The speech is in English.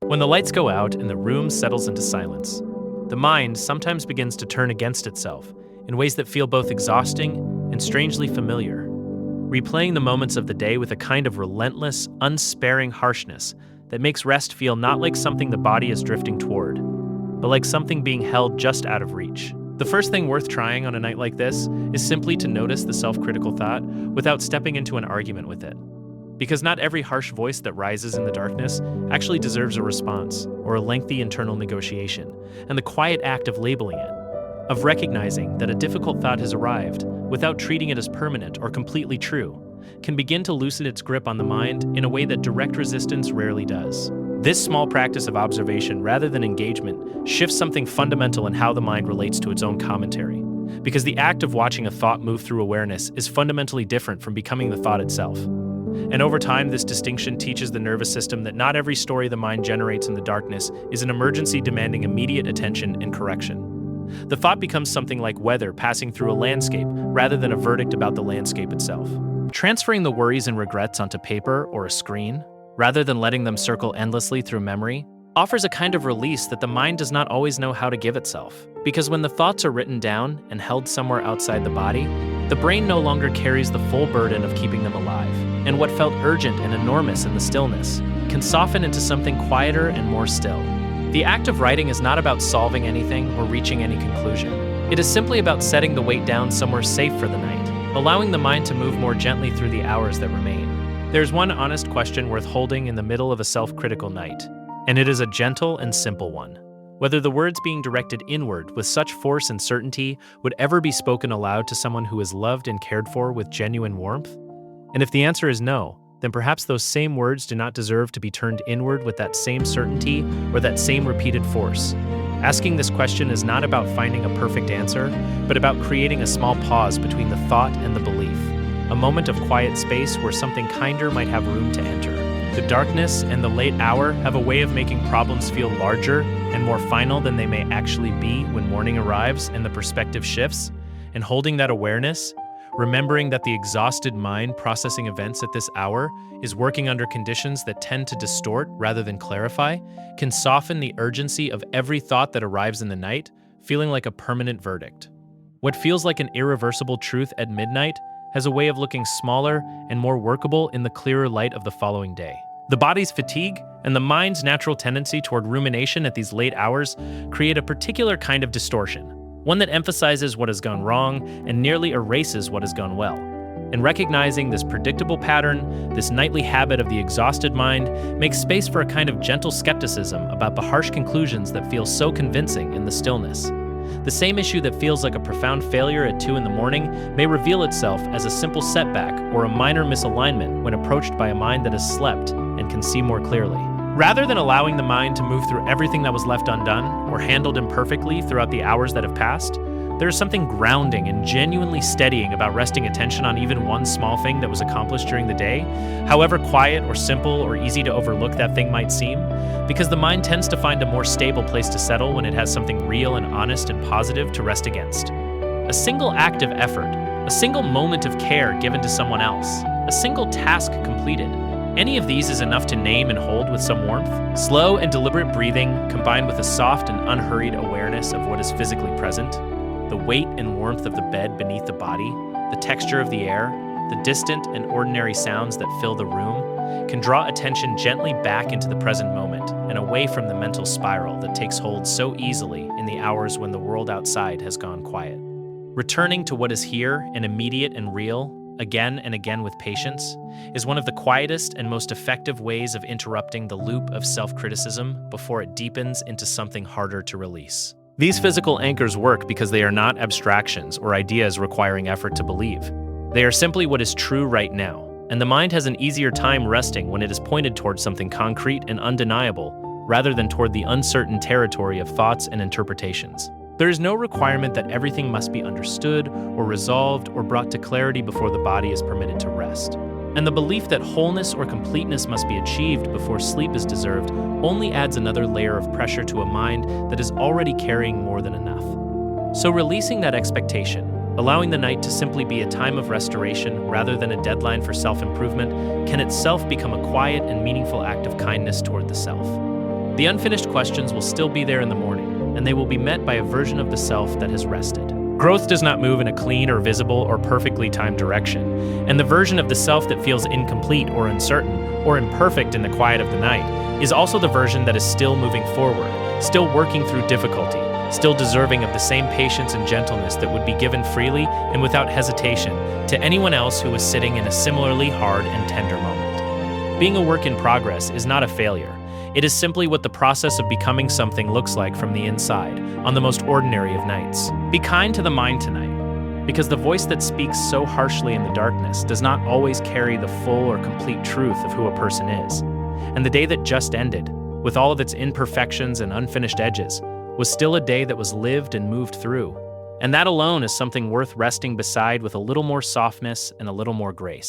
When the lights go out and the room settles into silence, the mind sometimes begins to turn against itself in ways that feel both exhausting and strangely familiar, replaying the moments of the day with a kind of relentless, unsparing harshness that makes rest feel not like something the body is drifting toward, but like something being held just out of reach. The first thing worth trying on a night like this is simply to notice the self-critical thought without stepping into an argument with it. Because not every harsh voice that rises in the darkness actually deserves a response or a lengthy internal negotiation, and the quiet act of labeling it, of recognizing that a difficult thought has arrived without treating it as permanent or completely true, can begin to loosen its grip on the mind in a way that direct resistance rarely does. This small practice of observation rather than engagement shifts something fundamental in how the mind relates to its own commentary, because the act of watching a thought move through awareness is fundamentally different from becoming the thought itself. And over time, this distinction teaches the nervous system that not every story the mind generates in the darkness is an emergency demanding immediate attention and correction. The thought becomes something like weather passing through a landscape rather than a verdict about the landscape itself. Transferring the worries and regrets onto paper or a screen, rather than letting them circle endlessly through memory, offers a kind of release that the mind does not always know how to give itself. Because when the thoughts are written down and held somewhere outside the body, the brain no longer carries the full burden of keeping them alive, and what felt urgent and enormous in the stillness can soften into something quieter and more still. The act of writing is not about solving anything or reaching any conclusion. It is simply about setting the weight down somewhere safe for the night, allowing the mind to move more gently through the hours that remain. There's one honest question worth holding in the middle of a self-critical night, and it is a gentle and simple one. Whether the words being directed inward with such force and certainty would ever be spoken aloud to someone who is loved and cared for with genuine warmth? And if the answer is no, then perhaps those same words do not deserve to be turned inward with that same certainty or that same repeated force. Asking this question is not about finding a perfect answer, but about creating a small pause between the thought and the belief, a moment of quiet space where something kinder might have room to enter. The darkness and the late hour have a way of making problems feel larger and more final than they may actually be when morning arrives and the perspective shifts, and holding that awareness, remembering that the exhausted mind processing events at this hour is working under conditions that tend to distort rather than clarify, can soften the urgency of every thought that arrives in the night, feeling like a permanent verdict. What feels like an irreversible truth at midnight has a way of looking smaller and more workable in the clearer light of the following day. The body's fatigue and the mind's natural tendency toward rumination at these late hours create a particular kind of distortion, one that emphasizes what has gone wrong and nearly erases what has gone well. And recognizing this predictable pattern, this nightly habit of the exhausted mind, makes space for a kind of gentle skepticism about the harsh conclusions that feel so convincing in the stillness. The same issue that feels like a profound failure at 2 a.m. may reveal itself as a simple setback or a minor misalignment when approached by a mind that has slept and can see more clearly. Rather than allowing the mind to move through everything that was left undone or handled imperfectly throughout the hours that have passed, there is something grounding and genuinely steadying about resting attention on even one small thing that was accomplished during the day, however quiet or simple or easy to overlook that thing might seem, because the mind tends to find a more stable place to settle when it has something real and honest and positive to rest against. A single act of effort, a single moment of care given to someone else, a single task completed. Any of these is enough to name and hold with some warmth. Slow and deliberate breathing, combined with a soft and unhurried awareness of what is physically present, the weight and warmth of the bed beneath the body, the texture of the air, the distant and ordinary sounds that fill the room, can draw attention gently back into the present moment and away from the mental spiral that takes hold so easily in the hours when the world outside has gone quiet. Returning to what is here and immediate and real, again and again with patience, is one of the quietest and most effective ways of interrupting the loop of self-criticism before it deepens into something harder to release. These physical anchors work because they are not abstractions or ideas requiring effort to believe. They are simply what is true right now, and the mind has an easier time resting when it is pointed towards something concrete and undeniable rather than toward the uncertain territory of thoughts and interpretations. There is no requirement that everything must be understood or resolved or brought to clarity before the body is permitted to rest. And the belief that wholeness or completeness must be achieved before sleep is deserved only adds another layer of pressure to a mind that is already carrying more than enough. So releasing that expectation, allowing the night to simply be a time of restoration rather than a deadline for self-improvement, can itself become a quiet and meaningful act of kindness toward the self. The unfinished questions will still be there in the morning, and they will be met by a version of the self that has rested. Growth does not move in a clean or visible or perfectly timed direction, and the version of the self that feels incomplete or uncertain or imperfect in the quiet of the night is also the version that is still moving forward, still working through difficulty, still deserving of the same patience and gentleness that would be given freely and without hesitation to anyone else who was sitting in a similarly hard and tender moment. Being a work in progress is not a failure. It is simply what the process of becoming something looks like from the inside, on the most ordinary of nights. Be kind to the mind tonight, because the voice that speaks so harshly in the darkness does not always carry the full or complete truth of who a person is. And the day that just ended, with all of its imperfections and unfinished edges, was still a day that was lived and moved through. And that alone is something worth resting beside with a little more softness and a little more grace.